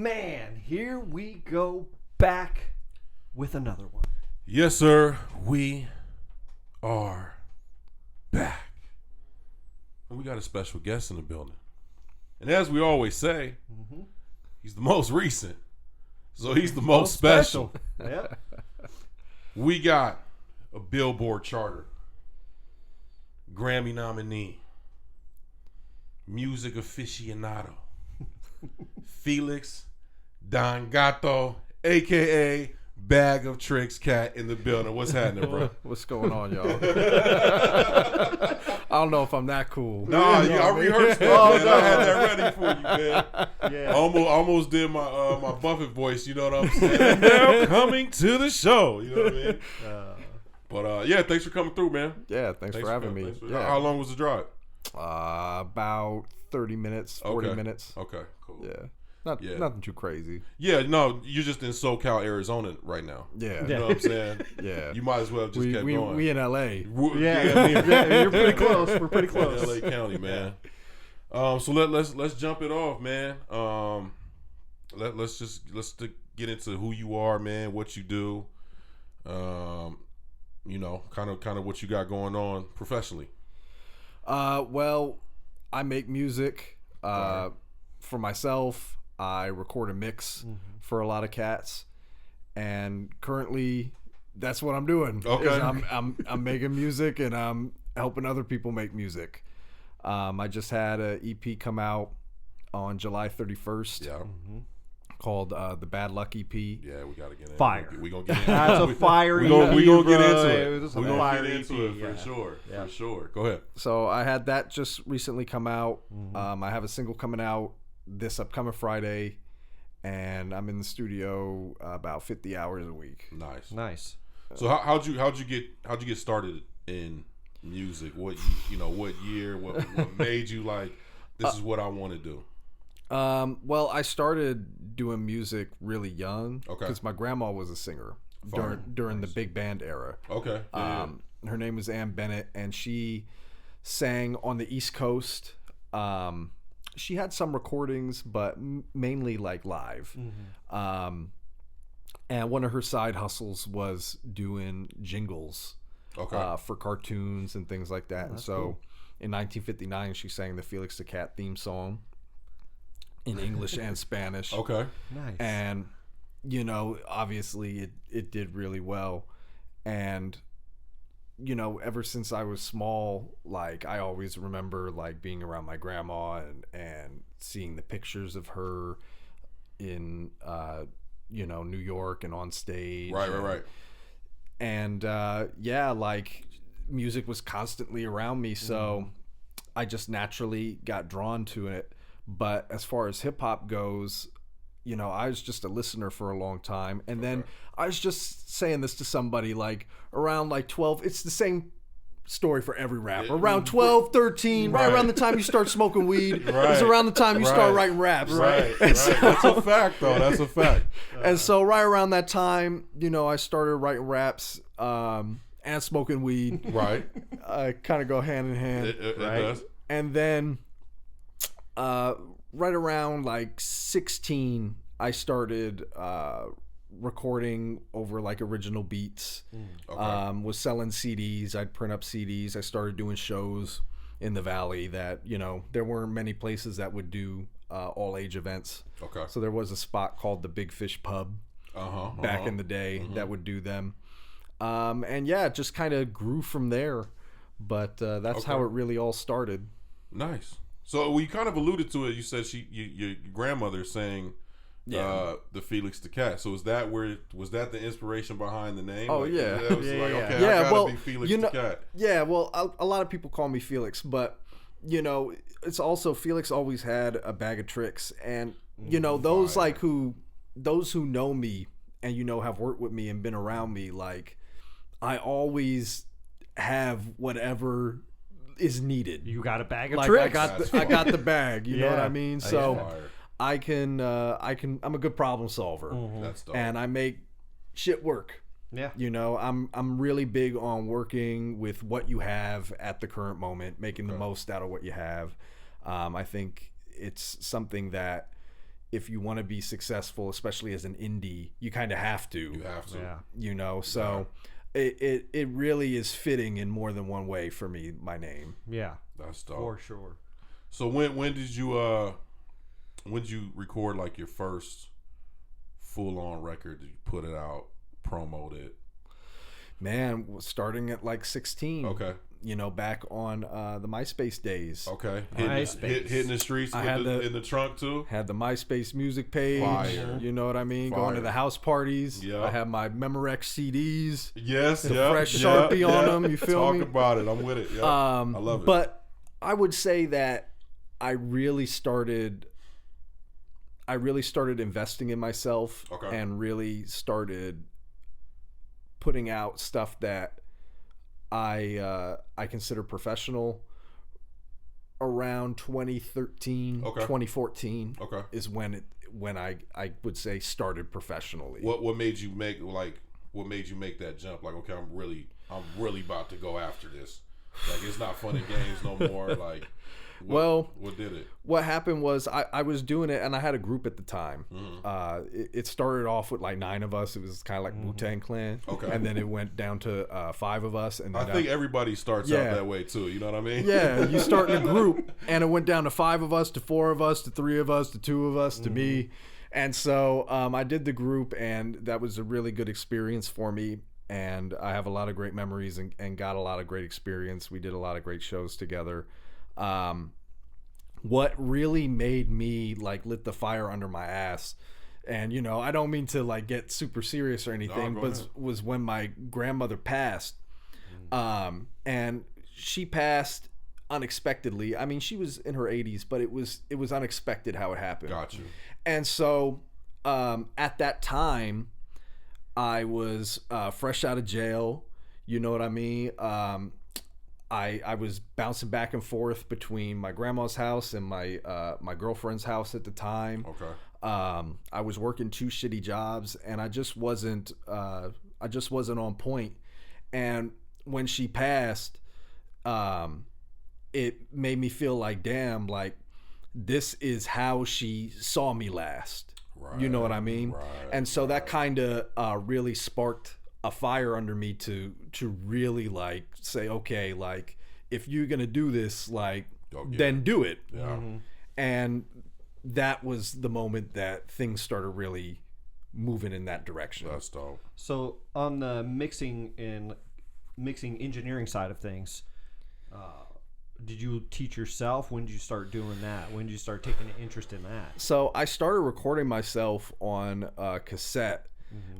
man, here we go back with another one. Yes, sir. We are back. And we got a special guest in the building. And as we always say, he's the most recent. So he's the most special. Yep. We got a Billboard charter, Grammy nominee, music aficionado, Felix Don Gato, a.k.a. Bag of Tricks Cat in the building. What's happening, bro? What's going on, y'all? I don't know if I'm that cool. Nah, I rehearsed that, man. I had that ready for you, man. Yeah. I almost did my my Buffett voice, you know what I'm saying? And now coming to the show, you know what I mean? But yeah, thanks for coming through, man. Yeah, thanks for having me. Yeah. How long was the drive? About 30 minutes, 40 minutes. Okay, cool. Yeah. Nothing too crazy. Yeah, no, you're just in SoCal, Arizona right now. Yeah. You know what I'm saying? Yeah. You might as well just kept going. We in LA. Yeah, you're pretty close. We're pretty close. LA County, man. So let's jump it off, man. Let's get into who you are, man, what you do. You know, kind of what you got going on professionally. Well, I make music for myself. I record a mix for a lot of cats, and currently that's what I'm doing. Okay. I'm making music and I'm helping other people make music. I just had an EP come out on July 31st. Yeah. Called the Bad Luck EP. Yeah, we gotta get in. Fire. We gonna get into That's a fire. We gonna get into it. it. Was We a gonna fire get into EP, it for sure. Yeah. For sure. Go ahead. So I had that just recently come out. I have a single coming out this upcoming Friday, and I'm in the studio about 50 hours a week. Nice. So how'd you get started in music? What year? What made you like this is what I want to do? Well, I started doing music really young because my grandma was a singer during the big band era. Okay. Yeah. Her name was Ann Bennett, and she sang on the East Coast. She had some recordings, but mainly like live. And one of her side hustles was doing jingles for cartoons and things like that. And so in 1959, she sang the Felix the Cat theme song in English and Spanish. Okay. Nice. And, you know, obviously it did really well. And, you know, ever since I was small, like I always remember like being around my grandma and seeing the pictures of her in, you know, New York and on stage. Right. And, yeah, like music was constantly around me. So I just naturally got drawn to it. But as far as hip hop goes, you know, I was just a listener for a long time. And then I was just saying this to somebody like around like 12. It's the same story for every rapper. Around 12, 13, right around the time you start smoking weed, is around the time you start writing raps. Right. So, that's a fact, though. That's a fact. And so right around that time, you know, I started writing raps and smoking weed. Right. Kind of go hand in hand. It right? does. And then right around like 16, I started recording over like original beats. Was selling CDs. I'd print up CDs. I started doing shows in the Valley that, you know, there weren't many places that would do all age events. Okay. So there was a spot called the Big Fish Pub back in the day that would do them. And yeah, it just kind of grew from there. But that's how it really all started. Nice. So we kind of alluded to it. You said your grandmother sang the Felix the Cat. So was that the inspiration behind the name? Oh, like, yeah. It was Yeah, like, yeah. okay, Yeah, I gotta well, be Felix you the know, Cat. Yeah, well, a lot of people call me Felix, but you know, it's also Felix always had a bag of tricks, and you know, those who know me and you know have worked with me and been around me, like I always have whatever is needed. You got a bag of like tricks. I got the bag. You know what Yeah. I mean? So I'm a good problem solver, That's dope. and I make shit work. Yeah. You know, I'm really big on working with what you have at the current moment, making the most out of what you have. I think it's something that, if you want to be successful, especially as an indie, you kind of have to. You have to. Yeah. You know, so it really is fitting in more than one way for me, my name. Yeah. That's dope. For sure. So when did you record like your first full on record? Did you put it out, promote it? Man, starting at like 16. Okay. You know, back on the MySpace days. Okay. MySpace. Hitting the streets I had in the trunk too. Had the MySpace music page. Fire. You know what I mean? Fire. Going to the house parties. Yeah. I had my Memorex CDs. Yes. The Yeah. fresh Sharpie on them. You feel me? Talk about it. I'm with it. Yeah. I love it. But I would say that I really started investing in myself and really started putting out stuff that I consider professional around 2013, 2014 is when I would say started professionally. What made you make that jump? Like, okay, I'm really about to go after this. Like, it's not fun and games no more. Like, what did it? What happened was I was doing it, and I had a group at the time. It started off with like 9 of us. It was kind of like Wu-Tang Clan. Okay. And then it went down to 5 of us. And then I think everybody starts out that way too. You know what I mean? Yeah, you start in a group, and it went down to 5 of us, to 4 of us, to 3 of us, to 2 of us, to me. And so I did the group, and that was a really good experience for me. And I have a lot of great memories and got a lot of great experience. We did a lot of great shows together. What really made me like lit the fire under my ass, and you know, I don't mean to like get super serious or anything, but was when my grandmother passed. And she passed unexpectedly. I mean, she was in her 80s, but it was unexpected how it happened. Got you. And so at that time, I was fresh out of jail. You know what I mean? I was bouncing back and forth between my grandma's house and my girlfriend's house at the time. Okay. I was working 2 shitty jobs, and I just wasn't on point. And when she passed, it made me feel like, damn, like this is how she saw me last. Right. You know what I mean? Right. And so that kind of really sparked a fire under me to really like say, okay, like if you're gonna do this, like then do it. Yeah. And that was the moment that things started really moving in that direction. That's dope. So on the mixing engineering side of things, did you teach yourself? When did you start doing that? When did you start taking an interest in that? So I started recording myself on cassette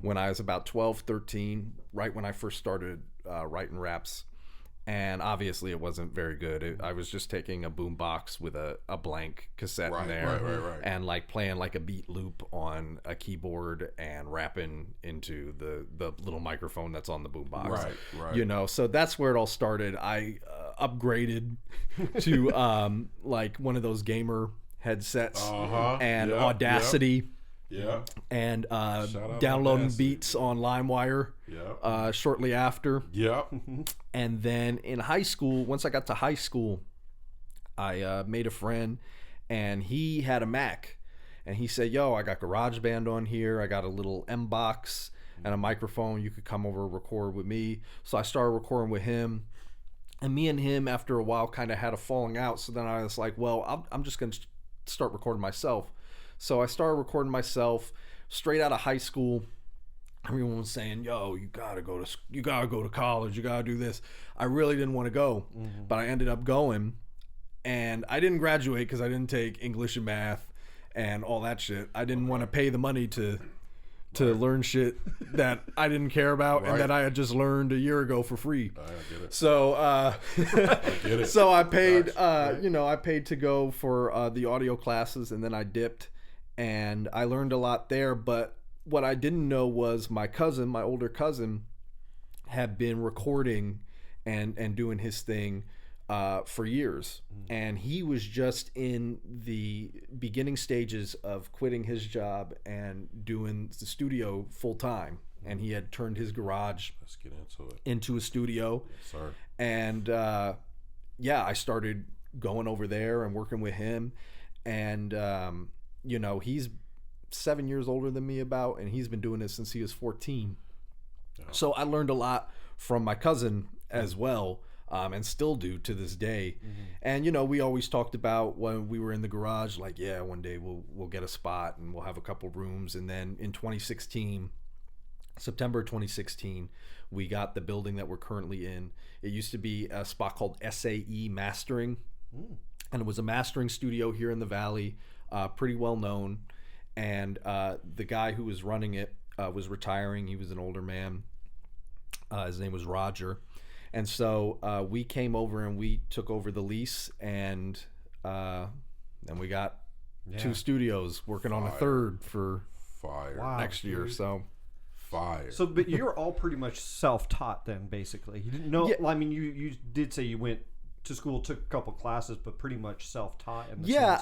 when I was about 12, 13, right when I first started writing raps. And obviously it wasn't very good. I was just taking a boombox with a blank cassette in there and like playing like a beat loop on a keyboard and rapping into the little microphone that's on the boombox. Right. You know, so that's where it all started. I upgraded to like one of those gamer headsets and Audacity. Yeah. And downloading Audacity. Beats on LimeWire shortly after. Yeah. And then in high school, once I got to high school, I made a friend, and he had a Mac. And he said, yo, I got GarageBand on here. I got a little M-Box and a microphone. You could come over and record with me. So I started recording with him. And me and him, after a while, kind of had a falling out. So then I was like, well, I'm just going to start recording myself. So I started recording myself straight out of high school. Everyone was saying, yo, you gotta go to college, you gotta do this. I really didn't want to go, but I ended up going, and I didn't graduate because I didn't take English and math and all that shit. I didn't want to pay the money to learn shit that I didn't care about and that I had just learned a year ago for free. I get it. So I get it. So I paid I paid to go for the audio classes, and then I dipped. And I learned a lot there, but what I didn't know was my older cousin, had been recording and doing his thing for years. And he was just in the beginning stages of quitting his job and doing the studio full time. And he had turned his garage into a studio. Yes, sir. And I started going over there and working with him. And you know, he's 7 years older than me and he's been doing this since he was 14. So I learned a lot from my cousin as well, and still do to this day. And, you know, we always talked about when we were in the garage, like, yeah, one day we'll get a spot and we'll have a couple rooms. And then in September 2016, we got the building that we're currently in. It used to be a spot called SAE Mastering. And it was a mastering studio here in the Valley, pretty well known. And the guy who was running it was retiring. He was an older man. His name was Roger. And so we came over and we took over the lease, and then we got 2 studios, working on a third for next year. So fire. So, but you're all pretty much self-taught then, basically. You didn't know. Yeah. I mean, you did say you went to school, took a couple classes, but pretty much self-taught.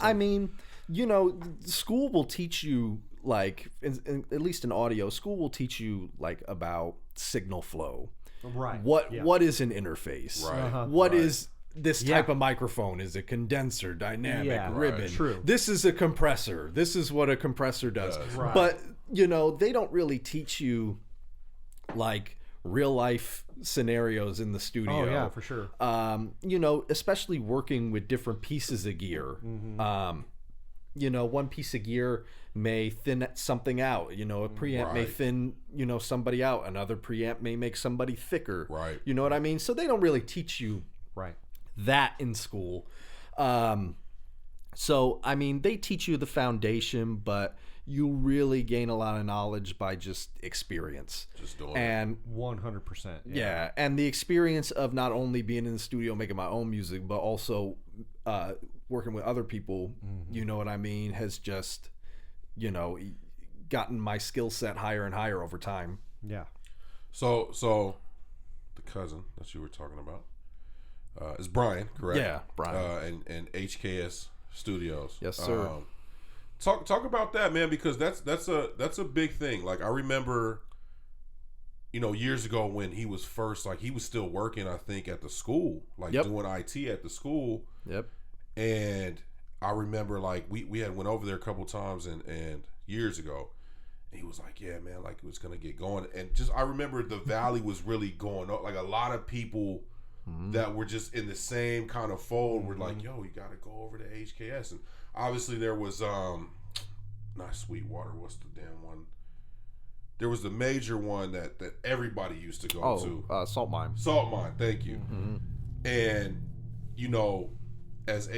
I mean, you know, school will teach you, like, at least in audio, school will teach you, like, about signal flow. Right. What is an interface? Right. What is this type of microphone? Is a condenser, dynamic, ribbon? Right. True. This is a compressor. This is what a compressor does. Right. But, you know, they don't really teach you, like, real life scenarios in the studio. Oh yeah, for sure. You know, especially working with different pieces of gear. You know, one piece of gear may thin something out. You know, a preamp may thin, you know, somebody out. Another preamp may make somebody thicker. Right. You know what I mean? So they don't really teach you that in school. So, I mean, they teach you the foundation, but you really gain a lot of knowledge by just experience. Just doing and 100%. Yeah, and the experience of not only being in the studio making my own music, but also working with other people, you know what I mean, has just, you know, gotten my skill set higher and higher over time. Yeah. So the cousin that you were talking about is Brian, correct? Yeah, Brian. And HKS Studios. Yes, sir. Talk about that, man, because that's a big thing. Like, I remember, you know, years ago when he was first, like, he was still working, I think, at the school, like doing IT at the school. Yep. And I remember, like, we had went over there a couple times and years ago, and he was like, yeah, man, like, it was gonna get going. And just, I remember the Valley was really going up. Like, a lot of people that were just in the same kind of fold were like, yo, you gotta go over to HKS. And obviously there was not Sweetwater, what's the damn one? There was the major one that everybody used to go to. Salt Mine. Salt Mine, thank you. And, you know, as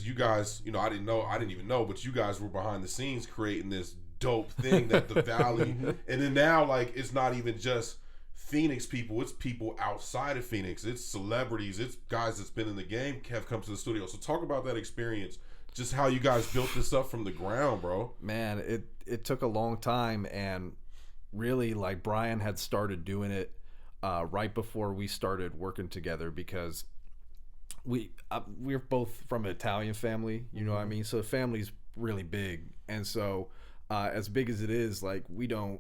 you guys, you know, I didn't even know, but you guys were behind the scenes creating this dope thing that the Valley, and then now, like, it's not even just Phoenix people, it's people outside of Phoenix, it's celebrities, it's guys that's been in the game have come to the studio. So talk about that experience, just how you guys built this up from the ground, bro. Man, it took a long time, and really, like, Brian had started doing it right before we started working together, because we're both from an Italian family, you know what I mean? So the family's really big, and so as big as it is, like, we don't,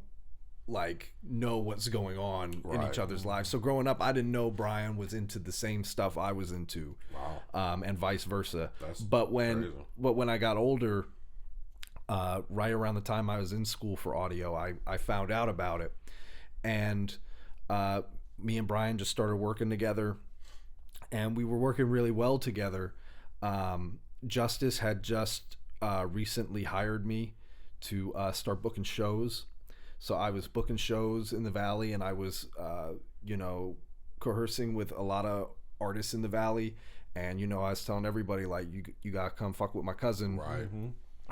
like, know what's going on in each other's lives. So growing up, I didn't know Brian was into the same stuff I was into. Wow. And vice versa. That's but when crazy. I got older, right around the time I was in school for audio, I found out about it, and me and Brian just started working together, and we were working really well together. Justice had just recently hired me to start booking shows. So I was booking shows in the Valley, and I was, you know, coercing with a lot of artists in the Valley. And, you know, I was telling everybody, like, you got to come fuck with my cousin. Right.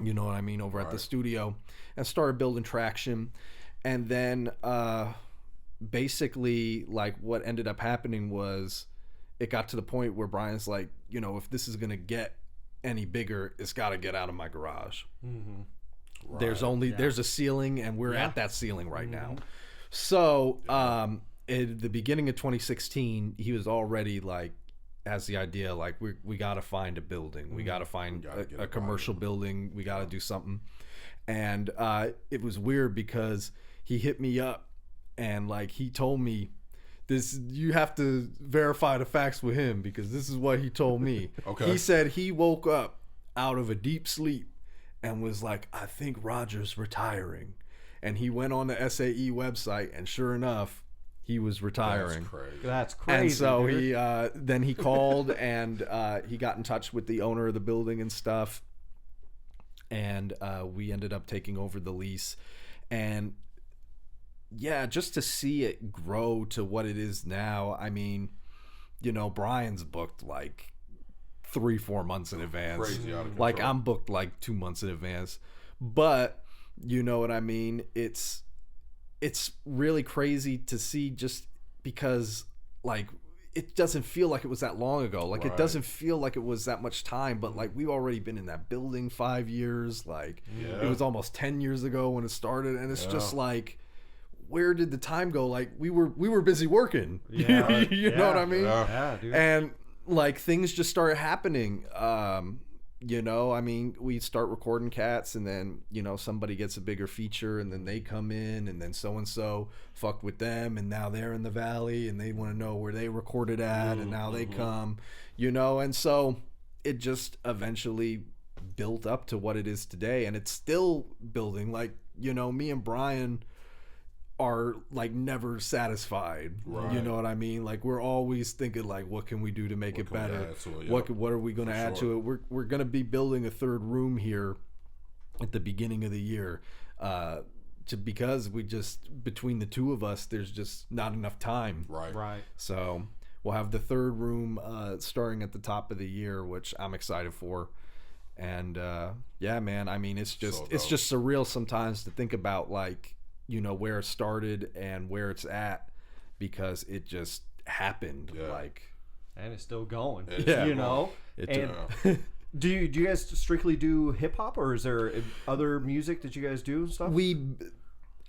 You know what I mean? Over at the studio, and started building traction. And then basically, like, what ended up happening was it got to the point where Brian's like, you know, if this is going to get any bigger, it's got to get out of my garage. Right. There's a ceiling, and we're at that ceiling right now. So at the beginning of 2016, he was already, like, has the idea, like, we got to find a building. We got to find a commercial building. We got to do something. And it was weird because he hit me up, and, like, he told me this, you have to verify the facts with him, because this is what he told me. Okay. He said he woke up out of a deep sleep, and was like, I think Roger's retiring. And he went on the SAE website, and sure enough, he was retiring. That's crazy. That's crazy. And so dude. he called and he got in touch with the owner of the building and stuff. And we ended up taking over the lease. And yeah, just to see it grow to what it is now. I mean, you know, Brian's booked like 3-4 months in advance. Crazy out of control. Like I'm booked like 2 months in advance. But you know what I mean? It's really crazy to see, just because like it doesn't feel like it was that long ago. Like it doesn't feel like it was that much time, but like we've already been in that building 5 years. Like it was almost 10 years ago when it started, and it's just like, where did the time go? Like we were busy working. Yeah, you know what I mean? Yeah, dude. And like things just started happening. You know, I mean, we start recording cats, and then, you know, somebody gets a bigger feature, and then they come in, and then so-and-so fucked with them, and now they're in the valley, and they want to know where they recorded at, and now they come, you know, and so it just eventually built up to what it is today, and it's still building. Like, you know, me and Brian are like never satisfied. You know what I mean? Like we're always thinking like, what can we do to make it better? What are we going to add to it? We're going to be building a third room here at the beginning of the year, because we just, between the two of us, there's just not enough time. Right. So we'll have the third room starting at the top of the year, which I'm excited for. And yeah, man, I mean, it's just surreal sometimes to think about, like, you know, where it started and where it's at, because it just happened. Like, and it's still going. Yeah, you know. Do you guys strictly do hip hop, or is there other music that you guys do and stuff?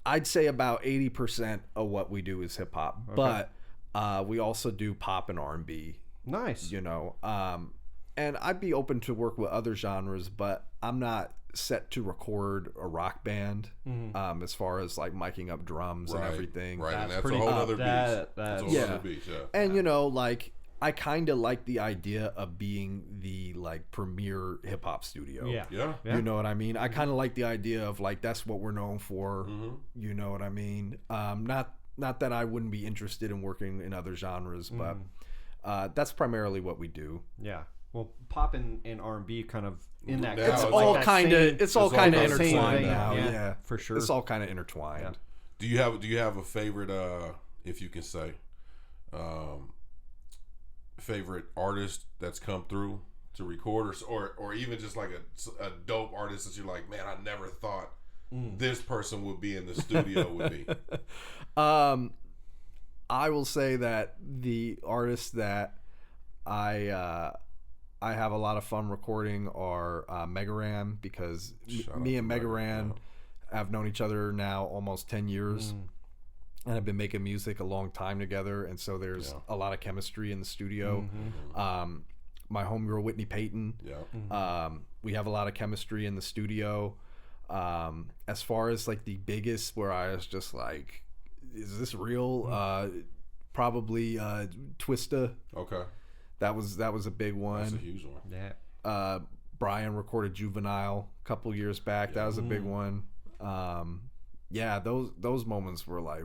I'd say about 80% of what we do is hip hop, but we also do pop and R&B. Nice. You know, and I'd be open to work with other genres, but I'm not set to record a rock band, as far as like miking up drums and everything. Right, and that's a whole other beast. That's a whole other beast, yeah. And you know, like, I kind of like the idea of being the like premier hip hop studio. Yeah. You know what I mean? I kind of like the idea of like, that's what we're known for. You know what I mean? Not that I wouldn't be interested in working in other genres, but that's primarily what we do. Yeah. Well, pop and R&B kind of in that. It's all kind of intertwined now. Yeah, for sure. It's all kind of intertwined. Yeah. Do you have a favorite, if you can say, favorite artist that's come through to record, or even just like a dope artist that you're like, man, I never thought this person would be in the studio with me? I will say that the artists that I have a lot of fun recording are Melodyne, because me and Melodyne have known each other now almost 10 years and have been making music a long time together, and so there's a lot of chemistry in the studio. My homegirl Whitney Payton, we have a lot of chemistry in the studio. As far as like the biggest, where I was just like, is this real? Probably Twista. Okay. That was a big one. That's a huge one. Yeah. Brian recorded Juvenile a couple years back. That was a big one. Yeah, those moments were like,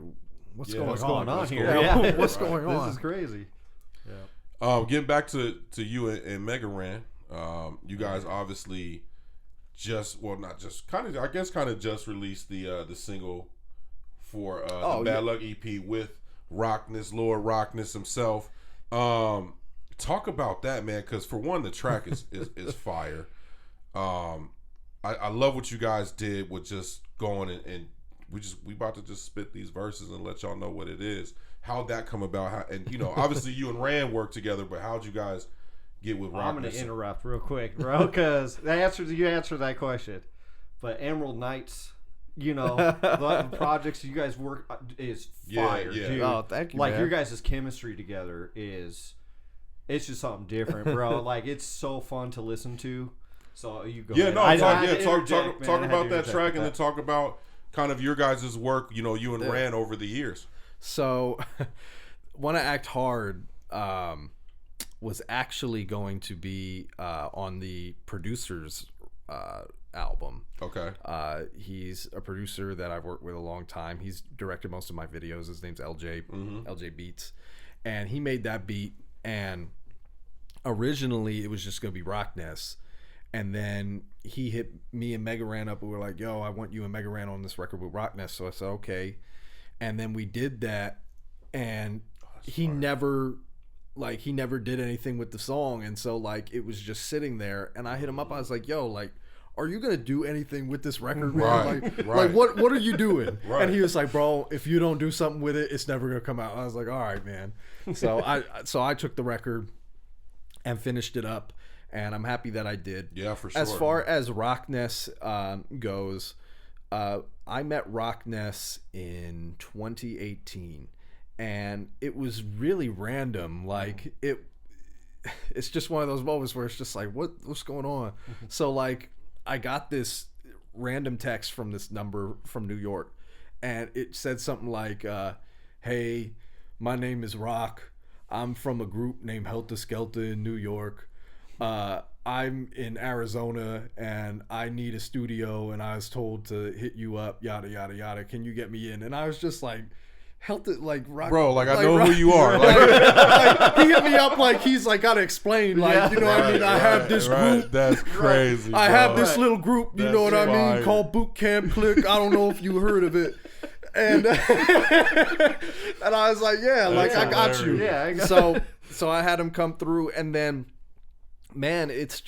what's going on here? Yeah. What's going on? This is crazy. Yeah. Getting back to you and Melodyne, you guys obviously just released the single for the Bad Luck EP with Lord Rockness himself. Talk about that, man, because for one, the track is fire. I love what you guys did with just going and we about to just spit these verses and let y'all know what it is. How'd that come about? And you know, obviously you and Rand work together, but how'd you guys get with Rockness? I'm gonna interrupt real quick, bro, because you answered that question. But Emerald Nights, you know, the projects you guys work is fire, dude. Oh, thank you, like, man. your guys' chemistry together it's just something different, bro. Like, it's so fun to listen to. So you go. Yeah, ahead. Talk about that track, and then talk about kind of your guys' work. You know, you and Rand over the years. So, Wanna Act Hard was actually going to be on the producers album. Okay. He's a producer that I've worked with a long time. He's directed most of my videos. His name's LJ, LJ Beats. And he made that beat, and originally it was just going to be Rockness. And then he hit me and Mega Ran up. We were like, yo, I want you and Mega Ran on this record with Rockness. So I said, okay. And then we did that, and he never did anything with the song. And so like it was just sitting there, and I hit him up. I was like, yo, like, are you gonna do anything with this record, man? Like what are you doing? And he was like, bro, if you don't do something with it, it's never gonna come out. I was like, all right, man. So I took the record and finished it up, and I'm happy that I did. Yeah, for sure. As far as Rockness goes, I met Rockness in 2018, and it was really random. Like it's just one of those moments where it's just like, what's going on? So like, I got this random text from this number from New York, and it said something like, hey, my name is Rock. I'm from a group named Helter Skelter in New York. I'm in Arizona, and I need a studio, and I was told to hit you up, yada, yada, yada. Can you get me in? And I was just like, Helter, like, Rock. Bro, like, I know who you are. Like, he hit me up like he's like, gotta explain. Like, you know what I mean? I have this group. That's crazy, I have this little group, you know what I mean, called Boot Camp Click. I don't know if you heard of it. And and I was like, yeah, like, I got you. Yeah, I got So I had him come through, and then, man, it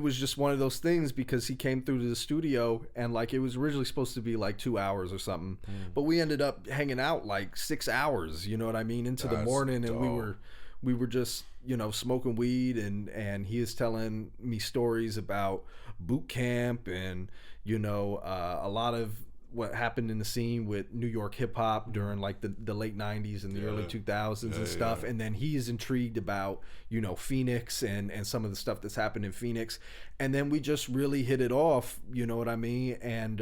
was just one of those things, because he came through to the studio, and like it was originally supposed to be like 2 hours or something, but we ended up hanging out like 6 hours, you know what I mean, into the morning. Dope. And we were just, you know, smoking weed, and he is telling me stories about boot camp, and you know, a lot of what happened in the scene with New York hip hop during like the late 90s and the early 2000s and stuff. And then he is intrigued about, you know, Phoenix and some of the stuff that's happened in Phoenix. And then we just really hit it off, you know what I mean? And,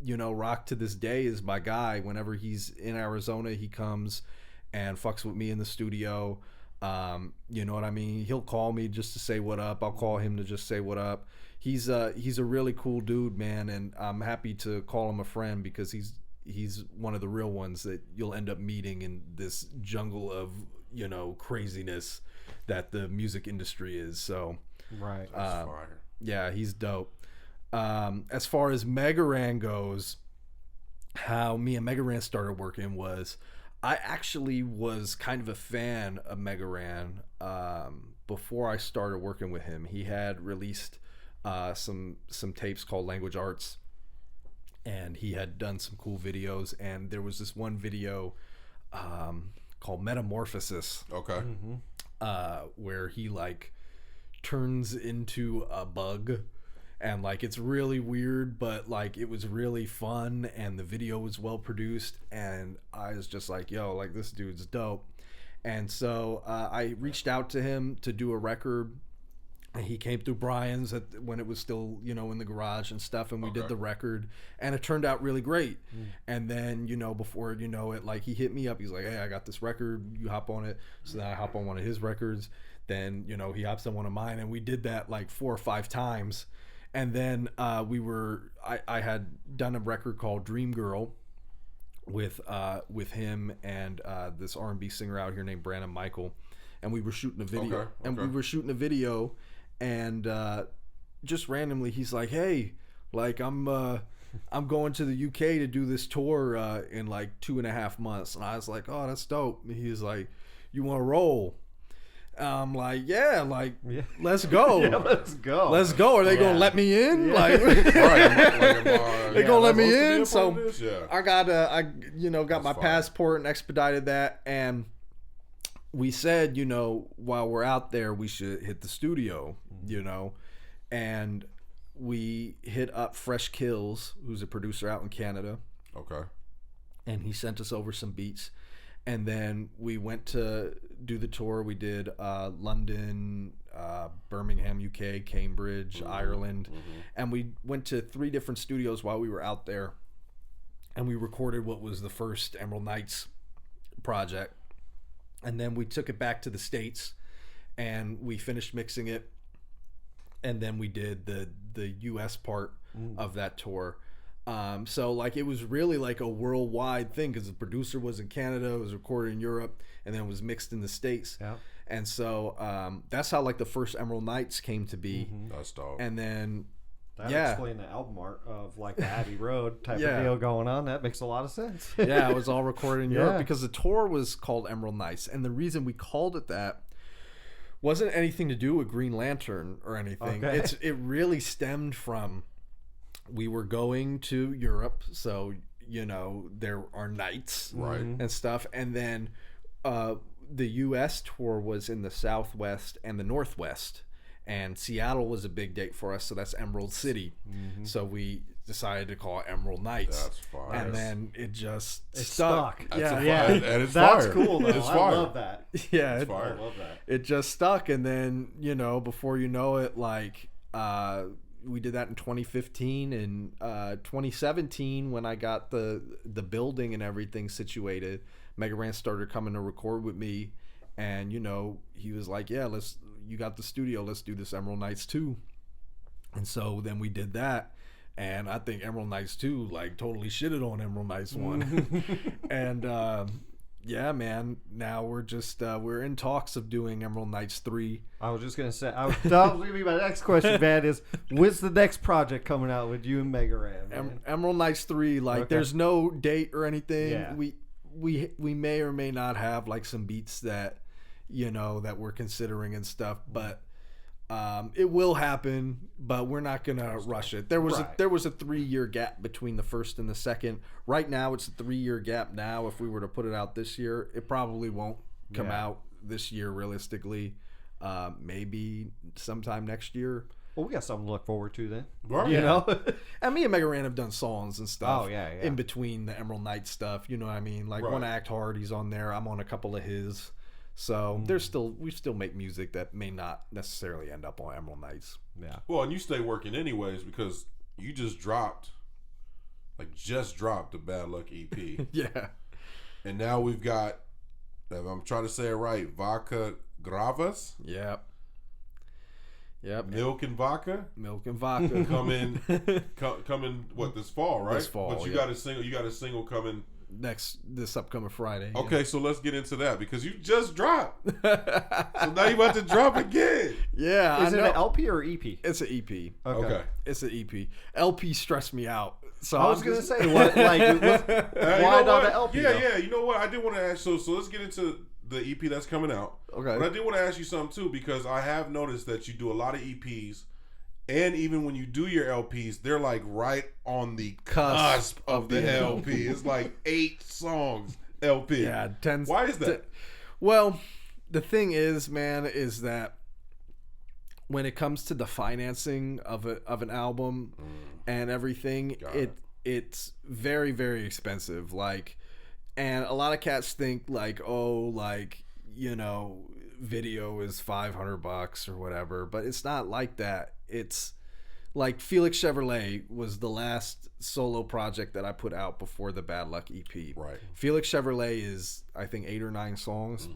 you know, Rock to this day is my guy. Whenever he's in Arizona, he comes and fucks with me in the studio. You know what I mean? He'll call me just to say what up. I'll call him to just say what up. He's a really cool dude, man, and I'm happy to call him a friend, because he's one of the real ones that you'll end up meeting in this jungle of, you know, craziness that the music industry is. So right. Yeah, he's dope. As far as Mega Ran goes, how me and Mega Ran started working was, I actually was kind of a fan of Mega Ran before I started working with him. He had released some tapes called Language Arts, and he had done some cool videos, and there was this one video called Metamorphosis, where he like turns into a bug, and like it's really weird, but like it was really fun, and the video was well produced, and I was just like, yo, like this dude's dope. And so I reached out to him to do a record. He came through Brian's when it was still, you know, in the garage and stuff, and we did the record, and it turned out really great. And then, you know, before you know it, like he hit me up. He's like, hey, I got this record. You hop on it. So then I hop on one of his records. Then, you know, he hops on one of mine, and we did that like 4 or 5 times. And then I had done a record called Dream Girl with him and this R&B singer out here named Brandon Michael, and we were shooting a video. And just randomly he's like, hey, like I'm going to the UK to do this tour in like 2.5 months. And I was like, oh, that's dope. And he's like, you want to roll? I'm like, yeah, let's go. Let's go. Let's go. Are they gonna let me in? Like, they gonna let me in? So I got my passport and expedited that, and we said, you know, while we're out there, we should hit the studio, you know, and we hit up Fresh Kills, who's a producer out in Canada. Okay. And he sent us over some beats. And then we went to do the tour. We did London, Birmingham, UK, Cambridge, Ireland. And we went to 3 different studios while we were out there. And we recorded what was the first Emerald Nights project. And then we took it back to the States, and we finished mixing it. And then we did the US part of that tour. So like it was really like a worldwide thing because the producer was in Canada, it was recorded in Europe, and then it was mixed in the States. Yeah. And so that's how like the first Emerald Nights came to be. That's dope. And then That would explain the album art of like the Abbey Road type Yeah. of deal going on. That makes a lot of sense. yeah, it was all recorded in Europe Yeah. because the tour was called Emerald Nights, and the reason we called it that wasn't anything to do with Green Lantern or anything. Okay. It really stemmed from we were going to Europe, so you know there are nights Right. and stuff, and then the U.S. tour was in the Southwest and the Northwest, and Seattle was a big date for us, so that's Emerald City. So we decided to call it Emerald Nights. That's fire. And then it just It's stuck. stuck. That's a Yeah, fire. And it's That's fire. cool though. It's I fire. love that. yeah. It's fire. I love that. It just stuck, and then you know, before you know it, like we did that in 2015 and 2017 when I got the building and everything situated. Mega Ran started coming to record with me, and you know, he was like, "Yeah, you got the studio, let's do this Emerald Nights 2." And so then we did that, and I think Emerald Nights 2 like totally shitted on Emerald Nights 1. And yeah, man, now we're just we're in talks of doing Emerald Nights 3. I was just gonna say. That was gonna be my next question, man. Is when's the next project coming out with you and Mega Ran? Man? Emerald Nights 3, like Okay. there's no date or anything. Yeah. We may or may not have like some beats that you know that we're considering and stuff, but it will happen, but we're not gonna rush it. There was Right. there was a 3-year gap between the first and the second. Right now it's a 3-year gap now. If we were to put it out this year, it probably won't come Yeah. out this year realistically. Maybe sometime next year. Well, we got something to look forward to then. Right. You know. And me and Mega Ran have done songs and stuff. Oh, yeah, yeah. In between the Emerald Night stuff, you know what I mean? Like Right. One Act Hard, he's on there. I'm on a couple of his. So we still make music that may not necessarily end up on Emerald Nights. Yeah. Well, and you stay working anyways because you just dropped the Bad Luck EP. Yeah. And now we've got, if I'm trying to say it right, Vodka Gravas, Yep. Milk and Vodka. Milk and vodka. coming what, this fall, right? This fall, But you yeah. got a single coming. This upcoming Friday. yeah. Okay, so let's get into that because you just dropped. So now you about to drop again. Yeah, Is I it know. an LP or EP? It's an EP. Okay. It's an EP. LP stressed me out. So I was I'm gonna just- say what like You why know not what? an LP? Yeah, though? yeah. You know what? I did want to ask. So let's get into the EP that's coming out. Okay. But I did want to ask you something too because I have noticed that you do a lot of EPs, and even when you do your LPs, they're like right on the cusp of the LP. It's like 8 songs LP. Yeah, 10. Why is that? Well, the thing is, man, is that when it comes to the financing of an album and everything, it's very, very expensive. Like, and a lot of cats think like, oh, like, you know, video is $500 or whatever, but it's not like that. It's like Felix Chevrolet was the last solo project that I put out before the Bad Luck EP. Right. Felix Chevrolet is, I think, 8 or 9 songs.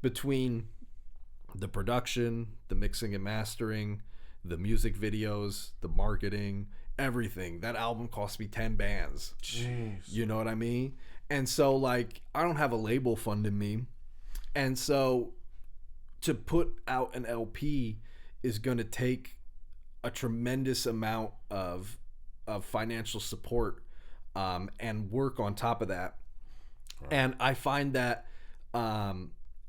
Between the production, the mixing and mastering, the music videos, the marketing, everything. That album cost me 10 bands. Jeez. You know what I mean? And so, like, I don't have a label funding me. And so to put out an LP is going to take a tremendous amount of financial support and work on top of that. Right. And I find that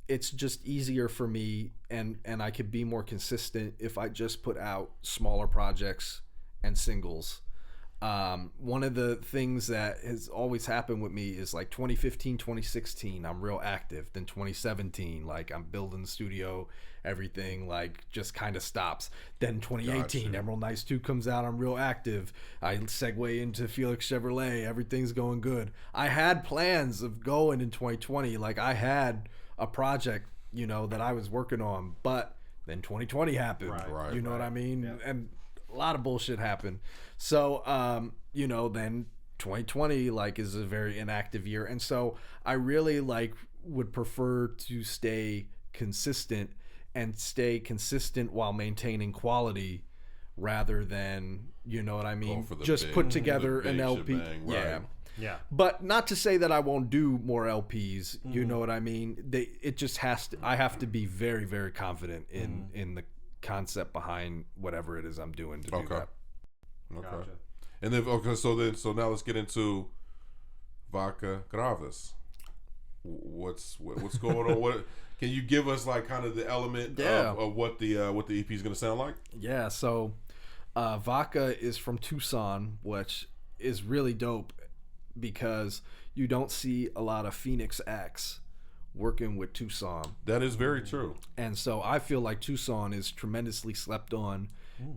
it's just easier for me and I could be more consistent if I just put out smaller projects and singles. One of the things that has always happened with me is like 2015, 2016, I'm real active. Then 2017, like I'm building the studio, everything like just kind of stops. Then 2018, Gotcha. Emerald Nights 2 comes out, I'm real active. I segue into Felix Chevrolet, everything's going good. I had plans of going in 2020, like I had a project, you know, that I was working on, but then 2020 happened. Right, You know what I mean? Yeah. And a lot of bullshit happened. So, you know, then 2020 like is a very inactive year. And so I really like would prefer to stay consistent while maintaining quality rather than, you know what I mean, for the just big- put the together big an LP. shebang, right. Yeah. Yeah. But not to say that I won't do more LPs. Mm-hmm. You know what I mean? It just has to. I have to be very, very confident in the concept behind whatever it is I'm doing to do that. Okay. Gotcha. And then so now let's get into Vaca Graves. What's going on? What can you give us like kind of the element of what the EP is going to sound like? Yeah. So Vaca is from Tucson, which is really dope because you don't see a lot of Phoenix acts working with Tucson. That is very true. And so I feel like Tucson is tremendously slept on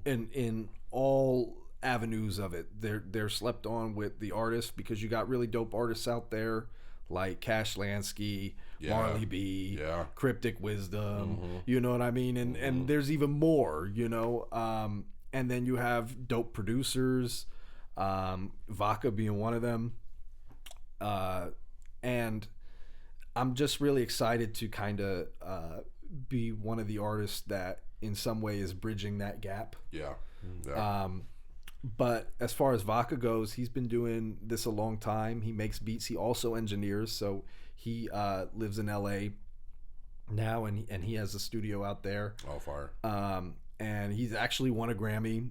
in all avenues of it. They're slept on with the artists because you got really dope artists out there like Cash Lansky, Marley B, Cryptic Wisdom, you know what I mean? And there's even more, you know. And then you have dope producers, Vaca being one of them. And I'm just really excited to kind of be one of the artists that in some way is bridging that gap. But as far as Vaca goes, he's been doing this a long time. He makes beats. He also engineers. So he lives in LA now, and he has a studio out there. All fire. And he's actually won a Grammy.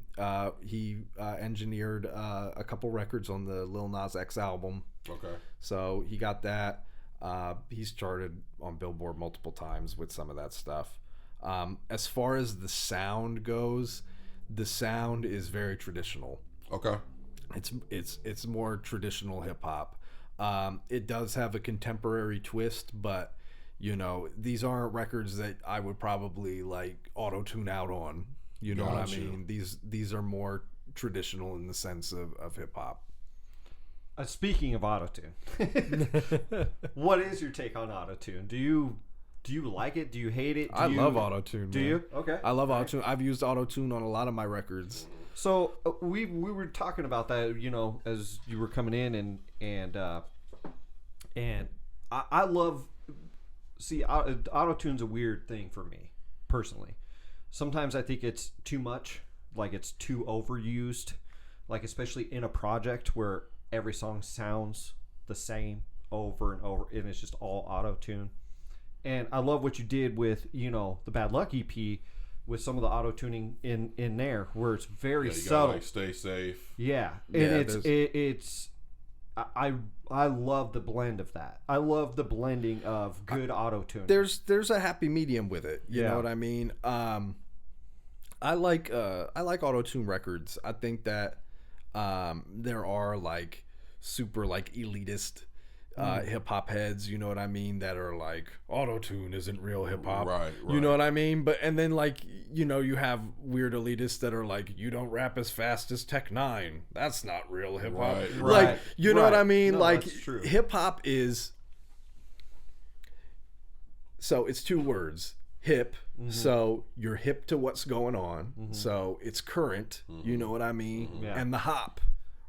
He engineered a couple records on the Lil Nas X album. Okay. So he got that. He's charted on Billboard multiple times with some of that stuff. As far as the sound goes, the sound is very traditional. Okay. It's more traditional hip hop. It does have a contemporary twist, but you know, these aren't records that I would probably like auto-tune out on. You know what I mean? These are more traditional in the sense of hip hop. Speaking of autotune, what is your take on autotune? Do you like it? Do you hate it? I love autotune. Do you? Okay. I love autotune. I've used autotune on a lot of my records. So we were talking about that, you know, as you were coming in, and I love. See, autotune's a weird thing for me personally. Sometimes I think it's too much, like it's too overused, like especially in a project where every song sounds the same over and over, and it's just all auto-tune. And I love what you did with, you know, the Bad Luck EP with some of the auto-tuning in there, where it's very subtle. Gotta, like, stay safe. Yeah, and it's I love the blend of that. I love the blending of good auto-tuning. There's a happy medium with it. You know what I mean? I like auto-tune records. I think that there are like super like elitist hip hop heads, you know what I mean, that are like auto-tune isn't real hip hop. Right. You know what I mean? But and then like, you know, you have weird elitists that are like, you don't rap as fast as Tech 9. That's not real hip hop. Right. Like, you know what I mean? No, like hip hop is, so it's two words. Hip, so you're hip to what's going on, so it's current, you know what I mean, and the hop,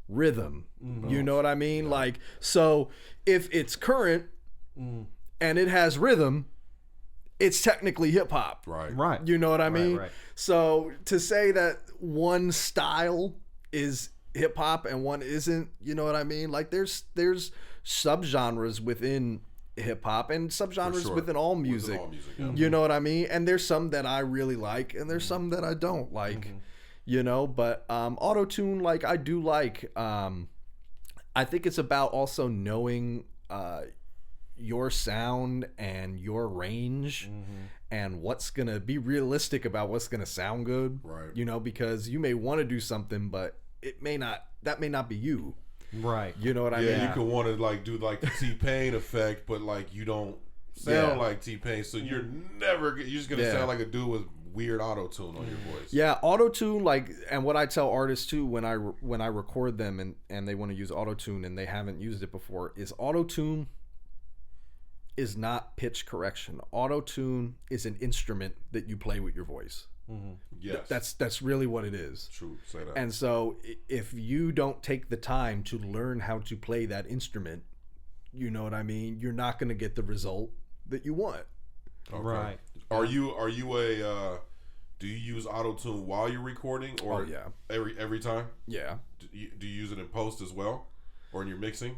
rhythm, you know what I mean, like, so if it's current and it has rhythm, it's technically hip hop, right, you know what I mean, right. So to say that one style is hip hop and one isn't, you know what I mean, like there's subgenres within hip hop and subgenres within all music. You know what I mean? And there's some that I really like and there's some that I don't like. You know, but auto-tune, like, I do like. I think it's about also knowing your sound and your range and what's gonna be realistic about what's gonna sound good. Right. You know, because you may want to do something, but that may not be you. Right. You know what I mean? Yeah, you could want to like do like the T-Pain effect, but like you don't sound like T-Pain, so you're just gonna sound like a dude with weird auto-tune on your voice. Yeah, auto-tune, like, and what I tell artists too when I record them and they want to use auto-tune and they haven't used it before is auto-tune is not pitch correction. Auto-tune is an instrument that you play with your voice. Yes, that's really what it is. True, say that. And so if you don't take the time to learn how to play that instrument, you know what I mean, you're not going to get the result that you want. Okay. Right. Are you a Do you use auto-tune while you're recording, or yeah. every time? Yeah. Do you use it in post as well, or in your mixing?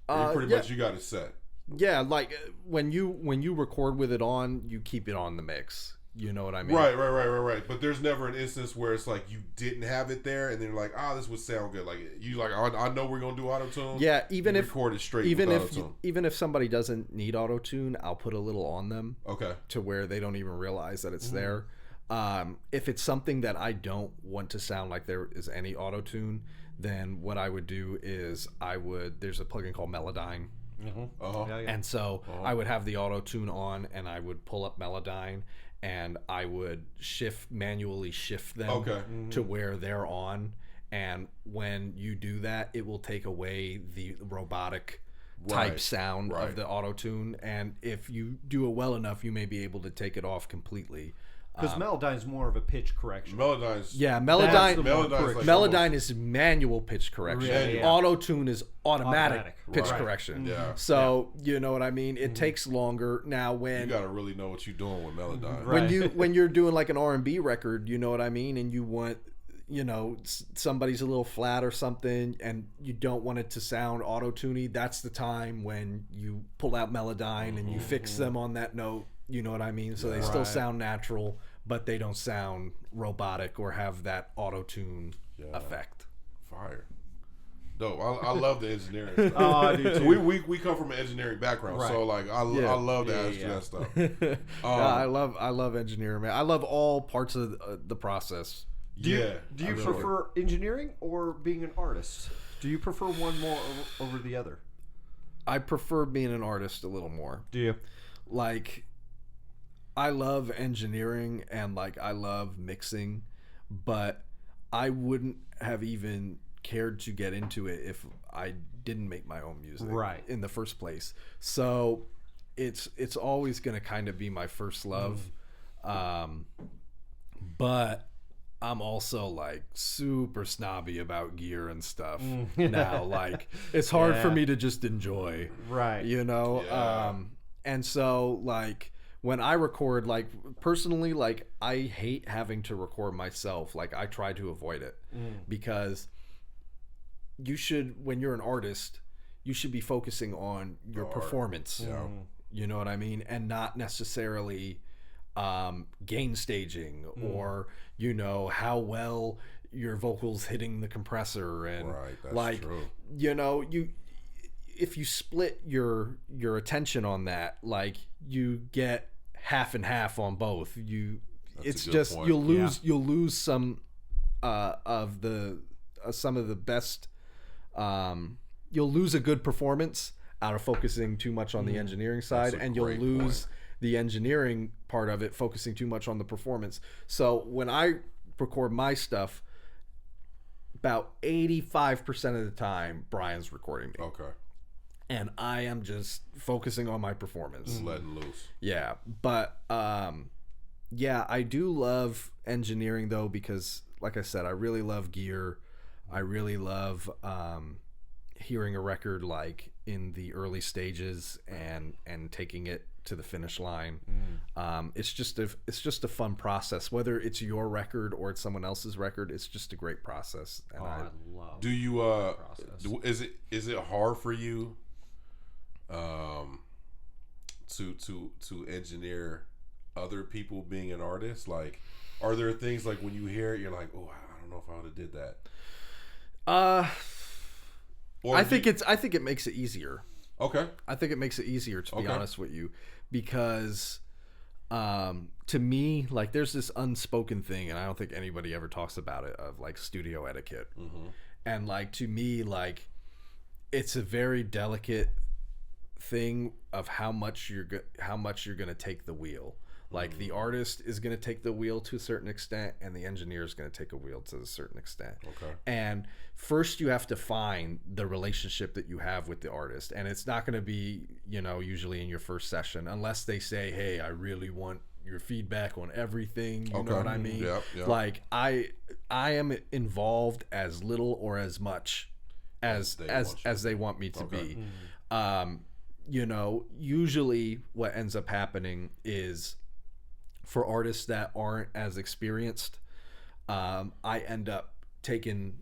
Or you pretty Yeah. much you got it set. Yeah, like when you record with it on, you keep it on the mix. You know what I mean? Right. But there's never an instance where it's like you didn't have it there, and then you're like, this would sound good. Like you like, I know we're gonna do auto-tune. Yeah, even if record it straight. Even if somebody doesn't need auto-tune, I'll put a little on them. Okay. To where they don't even realize that it's there. If it's something that I don't want to sound like there is any auto-tune, then what I would do is there's a plugin called Melodyne. And so I would have the auto-tune on, and I would pull up Melodyne, and I would manually shift them to where they're on. And when you do that, it will take away the robotic type sound of the auto-tune. And if you do it well enough, you may be able to take it off completely. Because Melodyne's more of a pitch correction. Melodyne is manual pitch correction. Yeah. Auto-tune is automatic pitch correction. Yeah. So you know what I mean. It takes longer. Now you gotta really know what you're doing with Melodyne. When you're doing like an R&B record, you know what I mean, and you want, somebody's a little flat or something, and you don't want it to sound auto-tuney. That's the time when you pull out Melodyne and you fix them on that note. You know what I mean? So they still sound natural, but they don't sound robotic or have that auto-tune effect. Fire. No, I love the engineering stuff. I do too. We come from an engineering background, so like I love to ask you that stuff. I love engineering, man. I love all parts of the process. Do you prefer engineering or being an artist? Do you prefer one more over the other? I prefer being an artist a little more. Do you? Like, I love engineering and like I love mixing, but I wouldn't have even cared to get into it if I didn't make my own music in the first place. So it's always going to kind of be my first love. But I'm also like super snobby about gear and stuff now. Like it's hard for me to just enjoy, and so like when I record, like personally, like I hate having to record myself. Like I try to avoid it because you should, when you're an artist, you should be focusing on your performance. You know what I mean? And not necessarily gain staging or, how well your vocals hitting the compressor and that's true. If you split your attention on that, like you get half and half on both. You'll lose some of the best. You'll lose a good performance out of focusing too much on the engineering side, and you'll lose the engineering part of it focusing too much on the performance. So when I record my stuff, about 85% of the time, Brian's recording me. Okay. And I am just focusing on my performance. Letting loose. Yeah. But, I do love engineering, though, because, like I said, I really love gear. I really love hearing a record, like, in the early stages and taking it to the finish line. It's just a fun process. Whether it's your record or it's someone else's record, it's just a great process. And I love. Do you is it hard for you to engineer other people being an artist? Like, are there things like when you hear it, you're like, oh, I don't know if I would have did that. I think it makes it easier. Okay. I think it makes it easier, to be honest with you, because to me, like, there's this unspoken thing, and I don't think anybody ever talks about it, of like studio etiquette. And like, to me, like, it's a very delicate thing of how much you're going to take the wheel. Like, the artist is going to take the wheel to a certain extent, and the engineer is going to take a wheel to a certain extent. Okay. And first you have to find the relationship that you have with the artist. And it's not going to be, usually in your first session, unless they say, hey, I really want your feedback on everything. You know what I mean? Yep. Like, I am involved as little or as much as they want me to be. Usually what ends up happening is, for artists that aren't as experienced, I end up taking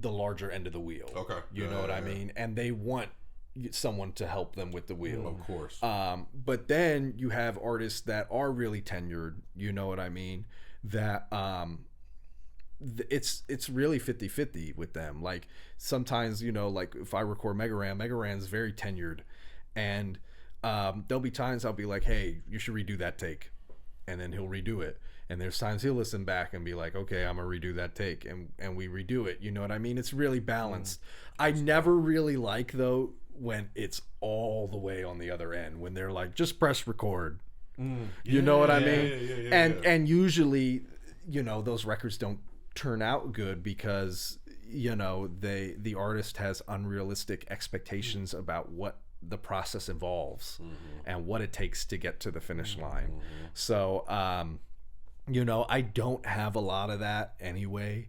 the larger end of the wheel. Okay. You know what I mean? And they want someone to help them with the wheel. Of course. But then you have artists that are really tenured, you know what I mean? That it's really 50-50 with them. Like sometimes, you know, like if I record Megaran's very tenured, and there'll be times I'll be like, hey, you should redo that take, and then he'll redo it. And there's times he'll listen back and be like, okay, I'm gonna redo that take, and we redo it. You know what I mean? It's really balanced. I never really like though when it's all the way on the other end, when they're like, just press record. You know what I mean? And usually, you know, those records don't turn out good because, you know, the artist has unrealistic expectations about what the process involves and what it takes to get to the finish line. So you know, I don't have a lot of that anyway.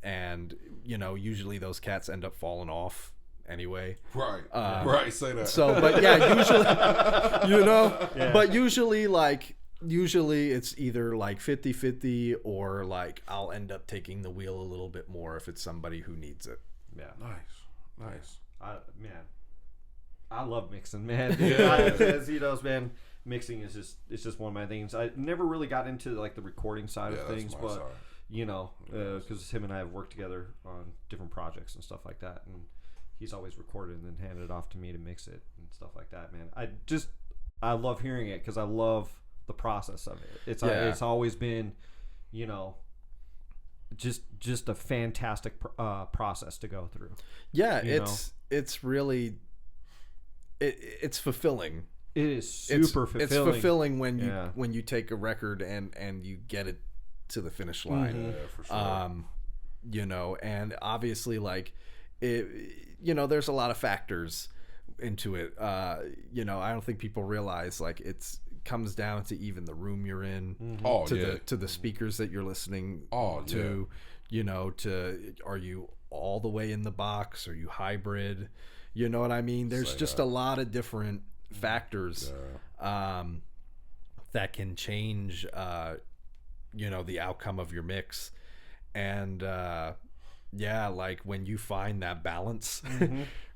And you know, usually those cats end up falling off anyway. Right, say that. So, but yeah, usually, you know, but usually it's either like 50-50 or like I'll end up taking the wheel a little bit more if it's somebody who needs it. Yeah. Nice. I love mixing, man. As he knows, man, mixing is just one of my things. I never really got into like the recording side of things, but you know, because him and I have worked together on different projects and stuff like that, and he's always recorded and then handed it off to me to mix it and stuff like that, man. I love hearing it because I love the process of it. It's always been, you know, just a fantastic process to go through. Yeah, it's really it's fulfilling. It is super fulfilling. It's fulfilling when you take a record and you get it to the finish line. Yeah, for sure. You know, and obviously like it, you know, there's a lot of factors into it. You know, I don't think people realize like it's comes down to even the room you're in, to the speakers that you're listening to, you know, are you all the way in the box? Are you hybrid? You know what I mean? There's just a lot of different factors that can change, you know, the outcome of your mix. And like when you find that balance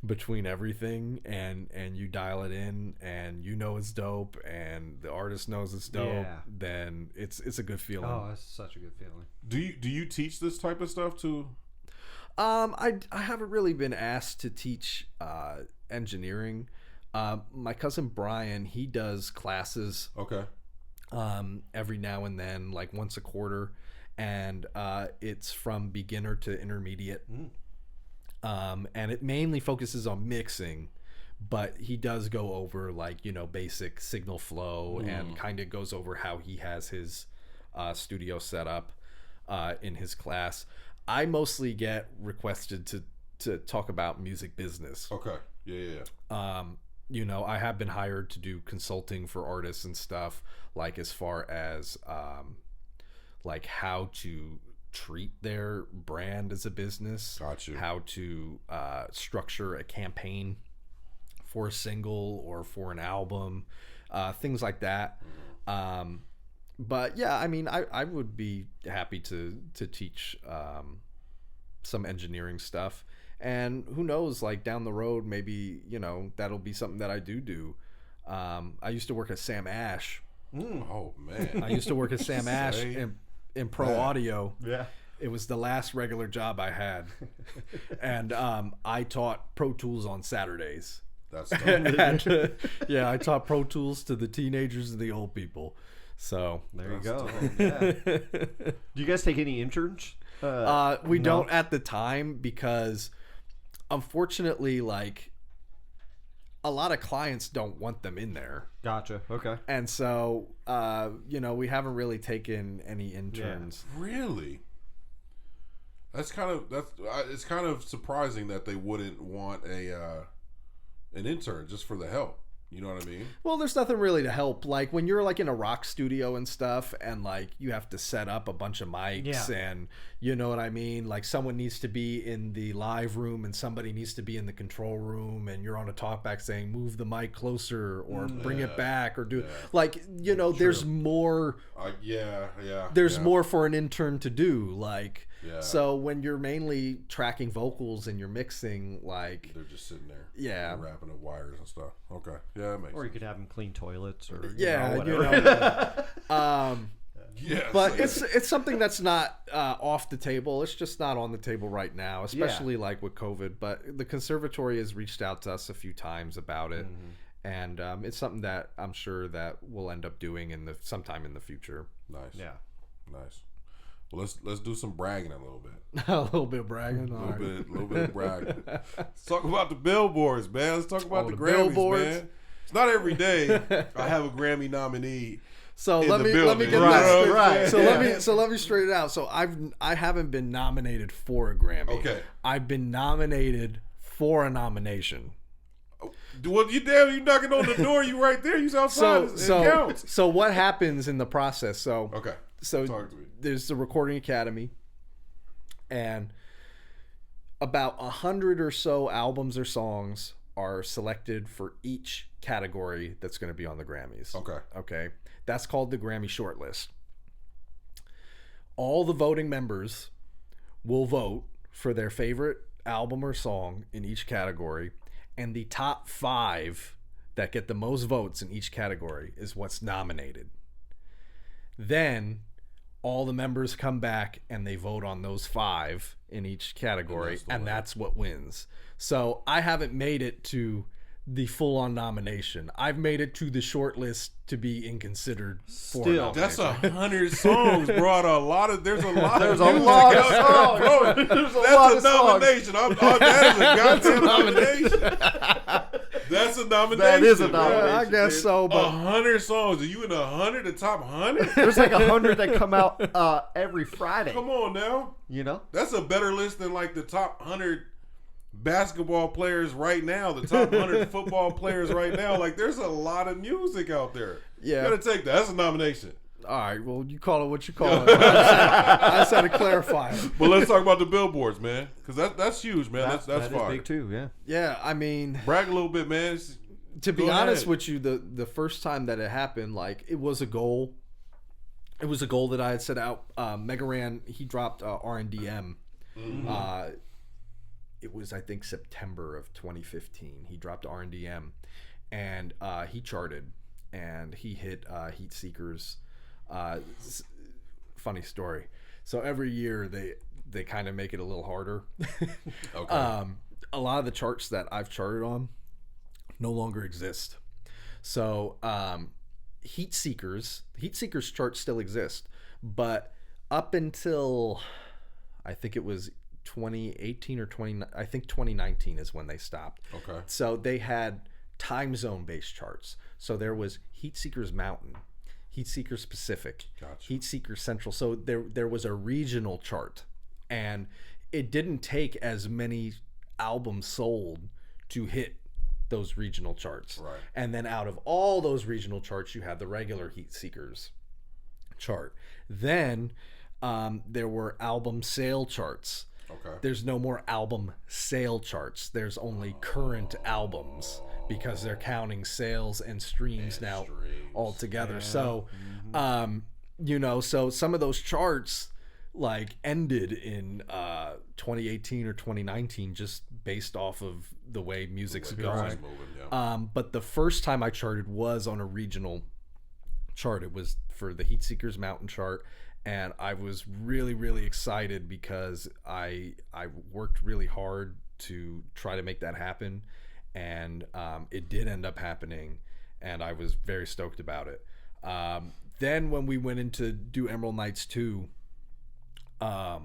between everything and you dial it in and you know it's dope and the artist knows it's dope, then it's a good feeling. Oh, that's such a good feeling. Do you teach this type of stuff too? I haven't really been asked to teach engineering. My cousin Brian, he does classes. Okay. Every now and then, like once a quarter, and it's from beginner to intermediate. And it mainly focuses on mixing, but he does go over like, you know, basic signal flow and kind of goes over how he has his studio set up in his class. I mostly get requested to talk about music business. Okay. Yeah. You know, I have been hired to do consulting for artists and stuff, like as far as like how to treat their brand as a business. Gotcha. How to structure a campaign for a single or for an album, things like that. But yeah, I mean, I would be happy to teach some engineering stuff. And who knows, like down the road, maybe, you know, that'll be something that I do. I used to work at Sam Ash. Oh, man. I used to work at Sam Ash in pro audio. Yeah. It was the last regular job I had. And I taught Pro Tools on Saturdays. That's dope. And, I taught Pro Tools to the teenagers and the old people. So there you go. Yeah. Do you guys take any interns? We don't at the time because unfortunately, like a lot of clients don't want them in there. Gotcha. Okay. And so, you know, we haven't really taken any interns. Yeah. Really? It's kind of surprising that they wouldn't want an intern just for the help. You know what I mean? Well, there's nothing really to help. Like when you're like in a rock studio and stuff, and like you have to set up a bunch of mics, and you know what I mean. Like someone needs to be in the live room, and somebody needs to be in the control room, and you're on a talkback saying, "Move the mic closer," or "Bring it back," or do like you know. There's more. There's more for an intern to do. Like. Yeah. So when you're mainly tracking vocals and you're mixing, like they're just sitting there, wrapping up wires and stuff. Okay, yeah, that makes or sense. you could have them clean toilets, or but it's something that's not off the table. It's just not on the table right now, especially like with COVID. But the conservatory has reached out to us a few times about it, and it's something that I'm sure that we'll end up doing sometime in the future. Nice, nice. Well, let's do some bragging a little bit. A little bit of bragging. A little bit of bragging. Let's talk about the billboards, man. Let's talk about the Grammys, billboards. Man. It's not every day I have a Grammy nominee. So let me get this right. So let me straighten it out. So I haven't been nominated for a Grammy. Okay. I've been nominated for a nomination. Well, you knocking on the door. You right there. You outside. So what happens in the process? So okay. So there's the Recording Academy, and about 100 or so albums or songs are selected for each category that's going to be on the Grammys. Okay. That's called the Grammy shortlist. All the voting members will vote for their favorite album or song in each category, and the top 5 that get the most votes in each category is what's nominated. Then all the members come back and they vote on those 5 in each category, and that's what wins. So I haven't made it to the full-on nomination. I've made it to the short list to be considered for nomination. That's 100 songs, bro. There's a lot of songs, bro. That's a nomination. That is a goddamn nomination. That's a nomination. That is a nomination. I guess so. But 100 songs. Are you in 100? The top 100? There's like 100 that come out every Friday. Come on now. You know, that's a better list than like the top 100 basketball players right now, the top 100 football players right now. Like, there's a lot of music out there. Yeah, you gotta take that. That's a nomination. All right, well, you call it what you call it. I just had to clarify. But let's talk about the billboards, man, because that's huge, man. That's that fire. Is big too. Yeah. I mean, brag a little bit, man. To be honest with you, the first time that it happened, like, it was a goal. It was a goal that I had set out. Melodyne, he dropped R&DM. It was, I think, September of 2015. He dropped R&DM, and he charted, and he hit Heat Seekers. Funny story. So every year they kind of make it a little harder. Okay. A lot of the charts that I've charted on no longer exist. So Heat Seekers charts still exist, but up until I think it was 2018 or 2019 is when they stopped. Okay. So they had time zone based charts. So there was Heat Seekers Mountain, Heat Seekers Pacific, Heat Seekers Central. So there was a regional chart, and it didn't take as many albums sold to hit those regional charts. Right. And then out of all those regional charts, you had the regular Heat Seekers chart. Then there were album sale charts. Okay. There's no more album sale charts. There's only current albums, because they're counting sales and streams now all together. Yeah. So, so some of those charts like ended in 2018 or 2019 just based off of the way music's going. But the first time I charted was on a regional chart. It was for the Heat Seekers Mountain chart. And I was really, really excited because I worked really hard to try to make that happen, and it did end up happening, and I was very stoked about it. Then when we went in to do Emerald Nights 2, I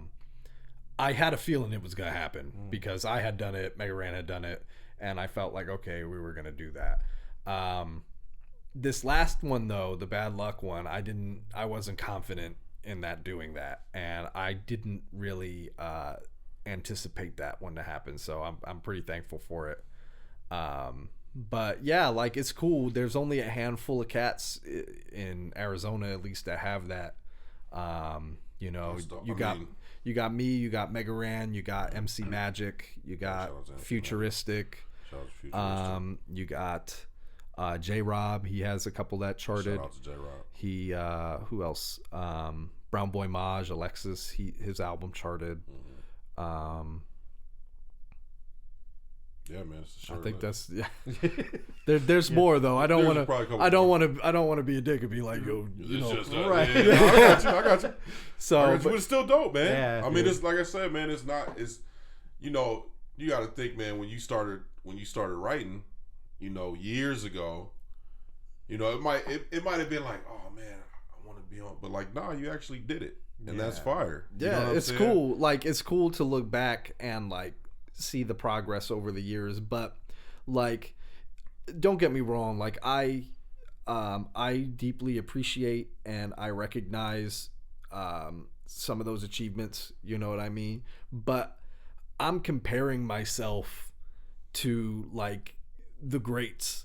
had a feeling it was going to happen because I had done it, Melodyne had done it, and I felt like, okay, we were going to do that. This last one, though, the Bad Luck one, I wasn't confident in that doing that, and I didn't really anticipate that one to happen, so I'm pretty thankful for it. But yeah, like it's cool. There's only a handful of cats in Arizona, at least, that have that. You know, you got me, you got Mega Ran, you got MC Magic, you got Futuristic. You got J Rob. He has a couple that charted. Shout out to J Rob. He who else? Brown Boy Maj, Alexis. His album charted. Yeah, man. It's a short I think list. that's there's more though. I don't want to be a dick and be like, yo, you know, right? Yeah, I got you. So, but it's still dope, man. Yeah, I mean, it's like I said, man. It's you know, you got to think, man. When you started writing, you know, years ago, you know, it might have been like, oh man, I want to be on, but like, nah, you actually did it, and that's fire. You know what it's I'm saying? cool. Like, it's cool to look back and like see the progress over the years, but like, don't get me wrong, like I deeply appreciate and I recognize some of those achievements, you know what I mean, but I'm comparing myself to like the greats,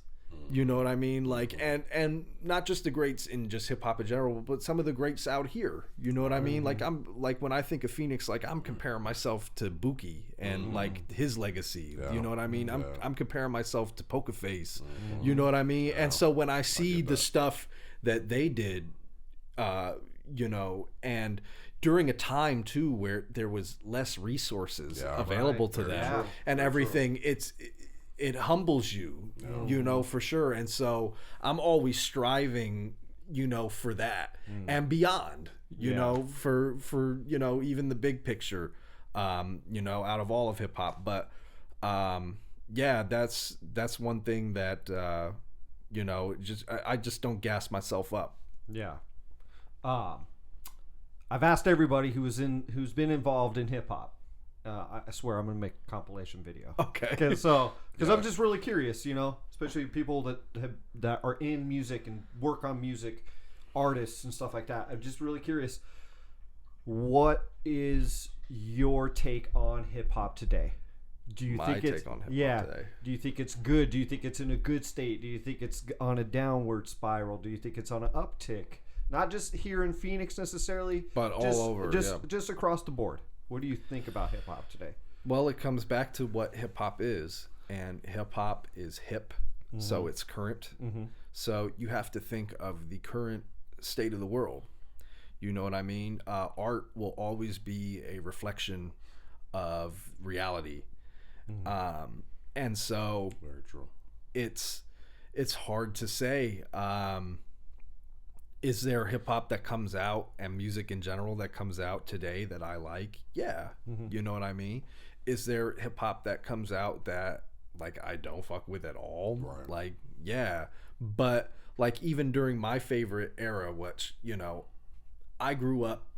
you know what I mean, like, and not just the greats in just hip hop in general, but some of the greats out here, you know what I mean, like I'm like, when I think of Phoenix, like I'm comparing myself to Buki and like his legacy, you know what I mean, I'm comparing myself to Poker Face, you know what I mean, and so when I see the stuff that they did, you know, and during a time too where there was less resources available to them and everything, it humbles you, you know, for sure. And so I'm always striving, you know, for that and beyond, you know, for, you know, even the big picture, you know, out of all of hip hop. But, yeah, that's one thing that, you know, I just don't gas myself up. Yeah. I've asked everybody who's been involved in hip hop. I swear I'm gonna make a compilation video. Okay. So because I'm just really curious, you know, especially people that are in music and work on music, artists and stuff like that. I'm just really curious. What is your take on hip hop today? Do you think it's take on hip-hop today. Do you think it's good? Do you think it's in a good state? Do you think it's on a downward spiral? Do you think it's on an uptick? Not just here in Phoenix necessarily, but all over. Just across the board. What do you think about hip hop today? Well, it comes back to what hip hop is, and hip hop is hip, so it's current. So you have to think of the current state of the world. You know what I mean? Art will always be a reflection of reality, and so very true. It's hard to say. Is there hip hop that comes out and music in general that comes out today that I like? Yeah. You know what I mean? Is there hip hop that comes out that like I don't fuck with at all? Right. Like, yeah. But like even during my favorite era, which, you know, I grew up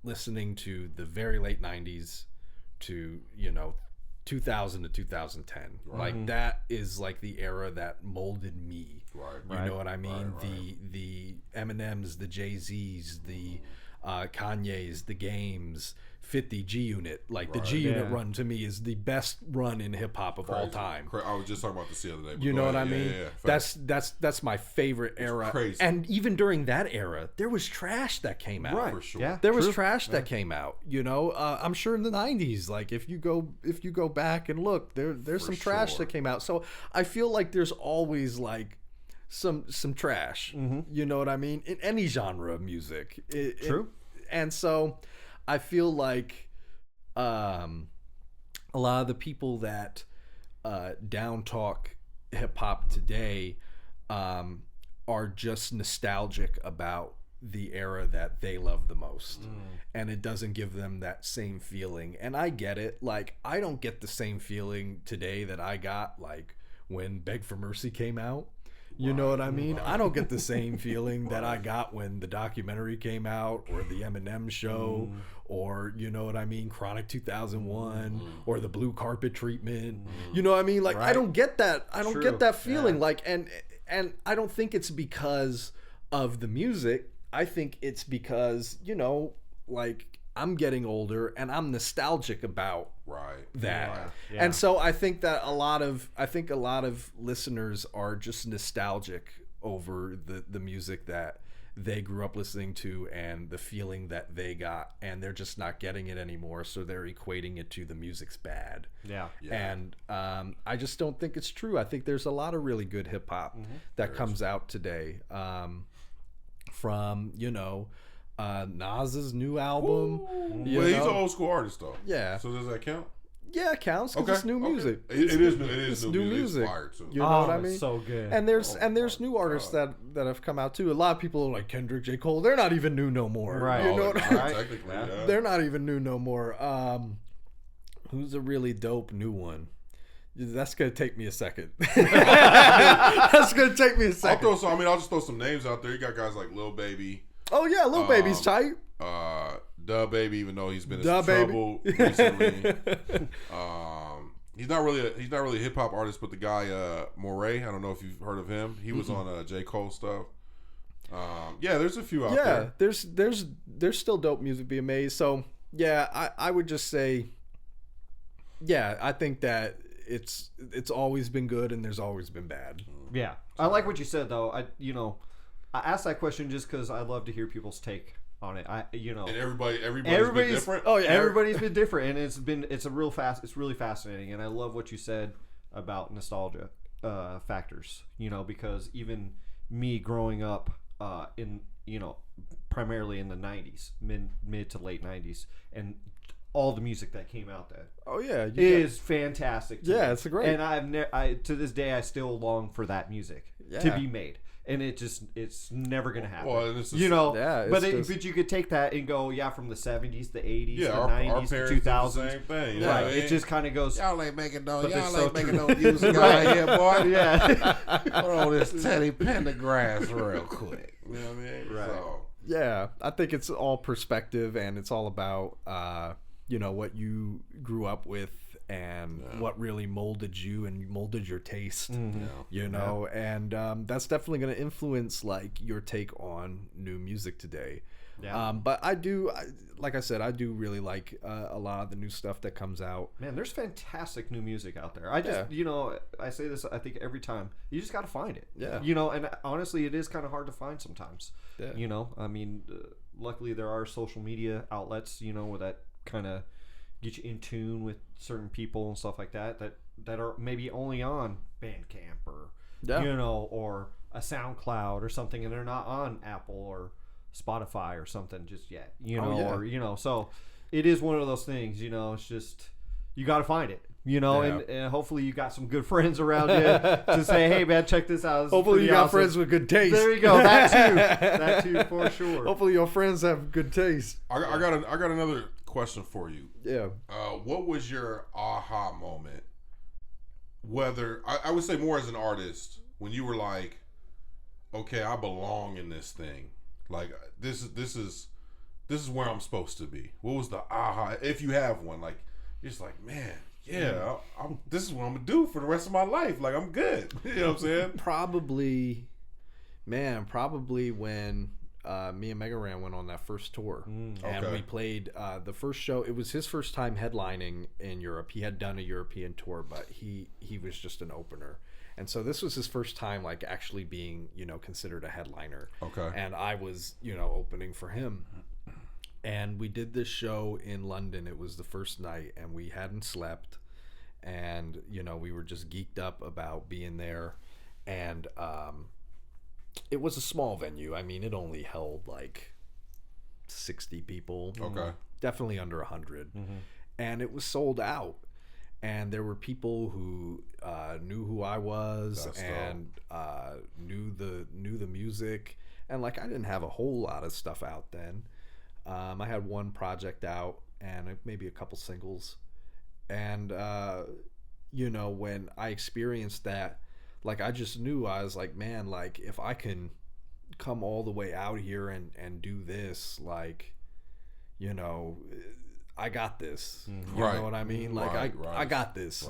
listening to the very late 90s to, you know, 2000 to 2010. Like that is like the era that molded me. You know what I mean? The Eminems, the Jay-Z's, the Kanye's, the Games, 50 G Unit. Like the G Unit run to me is the best run in hip hop of all time. I was just talking about this the other day. You know what I mean? That's my favorite era. Crazy. And even during that era, there was trash that came out. For sure. Yeah. There was trash that came out. You know, I'm sure in the 90s, like if you go back and look, there's some trash that came out. So I feel like there's always like some trash. You know what I mean? In any genre of music. True. And so I feel like a lot of the people that down talk hip hop today are just nostalgic about the era that they love the most, and it doesn't give them that same feeling. And I get it. Like I don't get the same feeling today that I got like when Beg for Mercy came out. You know what I mean? I don't get the same feeling that I got when the documentary came out, or the Eminem show, or you know what I mean, Chronic 2001, or the Blue Carpet Treatment. You know what I mean? Like I don't get that. I don't get that feeling. Like and I don't think it's because of the music. I think it's because, you know, like I'm getting older and I'm nostalgic about that. Yeah. And so I think that a lot of listeners are just nostalgic over the music that they grew up listening to and the feeling that they got, and they're just not getting it anymore, so they're equating it to the music's bad. Yeah. And I just don't think it's true. I think there's a lot of really good hip hop that comes out today, from Nas's new album. Well, he's an old school artist though. Yeah. So does that count? Yeah, it counts because it's new music. It is new music. It's fire too. You know what I mean? It's so good. And there's new artists that have come out too. A lot of people are like Kendrick, J. Cole. They're not even new no more. Right. You know what I mean? Technically, yeah. They're not even new no more. Who's a really dope new one? That's gonna take me a second. That's gonna take me a second. I'll just throw some names out there. You got guys like Lil Baby. Oh yeah, Lil Baby's tight. Dub Baby, even though he's been in some trouble recently. He's not really a hip hop artist, but the guy Moray, I don't know if you've heard of him. He was on J. Cole stuff. There's a few out there. There's still dope music being made. So yeah, I would just say, yeah, I think that it's always been good and there's always been bad. Yeah, I like what you said though. I asked that question just because I love to hear people's take on it. And everybody's been different. Oh yeah, everybody's been different, and it's really fascinating. And I love what you said about nostalgia factors. Because even me growing up primarily in the '90s, mid to late '90s, and all the music that came out then. Oh yeah, is fantastic. To me. It's great. And to this day I still long for that music to be made. And it's never gonna happen. Well, this is, but you could take that and go, from the 70s, the 80s, the 90s, the 2000s, same thing. Yeah, right? It just kind of goes. Y'all ain't making no music out here, boy. Yeah, put on this Teddy Pendergrass real quick. You know what I mean? Right. So. Yeah, I think it's all perspective, and it's all about what you grew up with and what really molded you and molded your taste. And that's definitely going to influence like your take on new music today. But I do really like a lot of the new stuff that comes out. Man, there's fantastic new music out there. I just I say this I think every time, you just got to find it. And honestly it is kind of hard to find sometimes. I mean, luckily there are social media outlets where that kind of get you in tune with certain people and stuff like that are maybe only on Bandcamp or or a SoundCloud or something, and they're not on Apple or Spotify or something just yet. Or so it is one of those things. It's just you got to find it. And hopefully you got some good friends around you to say, hey man, check this out. Hopefully you got friends with good taste. There you go. That too for sure. Hopefully your friends have good taste. I got another question for you. Yeah. What was your aha moment? Whether I would say more as an artist, when you were like, okay, I belong in this thing. Like this is where I'm supposed to be. What was the aha? If you have one, like you're just like, man, yeah, this is what I'm gonna do for the rest of my life. Like I'm good. You know what I'm saying? Probably when me and Mega Ran went on that first tour, and we played the first show. It was his first time headlining in Europe. He had done a European tour, but he was just an opener, and so this was his first time like actually being considered a headliner. And I was opening for him, and we did this show in London. It was the first night, and we hadn't slept, and we were just geeked up about being there, and it was a small venue. I mean, it only held like 60 people. Definitely under 100. And it was sold out. And there were people who knew who I was and knew the music. And like I didn't have a whole lot of stuff out then. I had one project out and maybe a couple singles. And when I experienced that, like I just knew, I was like, man, like if I can come all the way out here and do this, like, I got this. You know what I mean? Like I got this.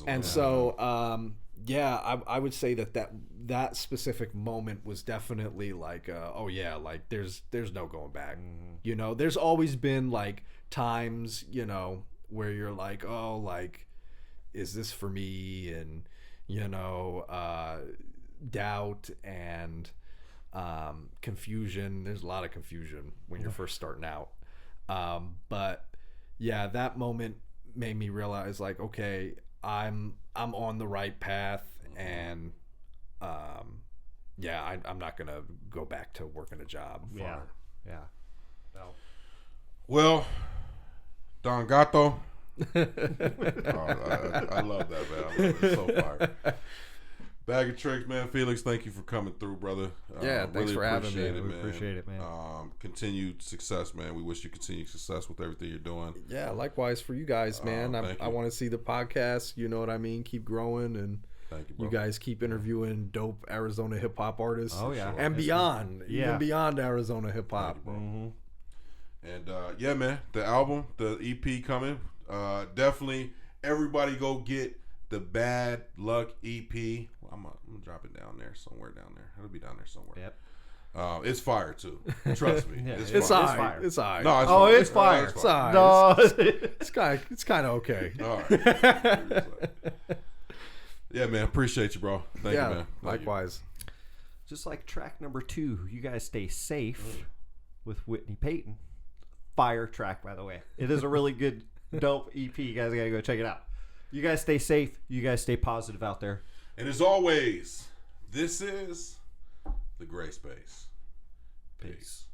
And so I would say that specific moment was definitely like there's no going back. There's always been like times, where you're like, oh, like, is this for me? And, you know, doubt and confusion. There's a lot of confusion when you're first starting out. But yeah, that moment made me realize, like, okay, I'm on the right path, and yeah, I'm not gonna go back to working a job. Yeah. Well, Don Gato. I love that, man. I love it. It's so fire. Bag of Tricks, man. Felix, thank you for coming through, brother. Yeah, thanks for having me. We appreciate it, man. Continued success, man. We wish you continued success with everything you're doing. Yeah, likewise for you guys, man. I want to see the podcast, you know what I mean, keep growing, and thank you, bro. you guys keep interviewing dope Arizona hip hop artists. Oh, yeah. And beyond, even beyond Arizona hip hop. And yeah, man, the album, the EP coming. Definitely, everybody go get the Bad Luck EP. Well, I'm gonna drop it down there somewhere. It'll be down there somewhere. Yep. It's fire too. Trust me. Yeah, It's fire. fire. It's fire. No, It's fire. It's fire. No. It's kind of okay. All right. Yeah, man. Appreciate you, bro. Thank you, man. Likewise. Just like track number 2, you guys stay safe with Whitney Payton. Fire track, by the way. It is a really good, dope EP. You guys gotta go check it out. You guys stay safe. You guys stay positive out there. And as always, this is the Gray Space. Peace.